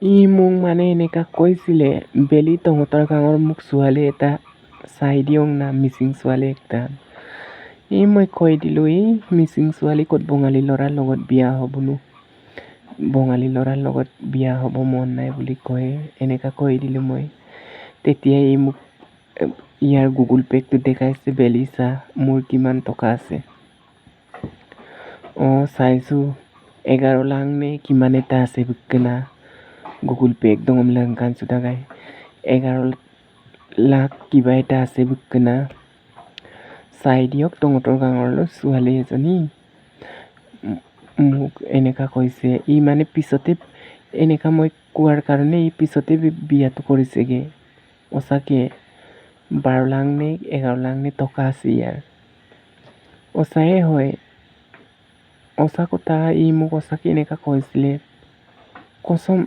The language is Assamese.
ই মোক মানে এনেকা কৈছিলে বেলি তহঁতৰ গাঁৱৰ মোক ছোৱালী এটা চাই দিয়ক না মিচিং ছোৱালী একটা মই কৈ দিলোঁ মিচিং ছোৱালী ক'ত বঙালী ল'ৰাৰ লগত বিয়া হ'বনো বঙালী ল'ৰাৰ লগত বিয়া হ'ব মন নাই বুলি এনেকা কৈ দিলোঁ মই তেতিয়া মোক ইয়াৰ গুগল পে'টো দেখাইছে বেলি চা মোৰ কিমান টকা আছে চাইছোঁ 11 লাখ নে কিমান এটা আছে বুকেনা গুগল পে একদম অমলাংকান সুদাগাই 11 লাখ কিবা এটা আছে বুকেনা চাই দিয়ক তহঁতৰ গাঁৱৰ ছোৱালী এজনী মোক এনেকা কৈছে মানে পিছতে এনেকা মই কোৱাৰ কাৰণে পিছতে বিয়াটো কৰিছেগৈ সঁচাকৈ 12 লাখ নে 11 লাখ নে টকা আছে ইয়াৰ সঁচায়ে হয় সঁচা কথা মোক সঁচাকৈ এনেকা কৈছিলে কচম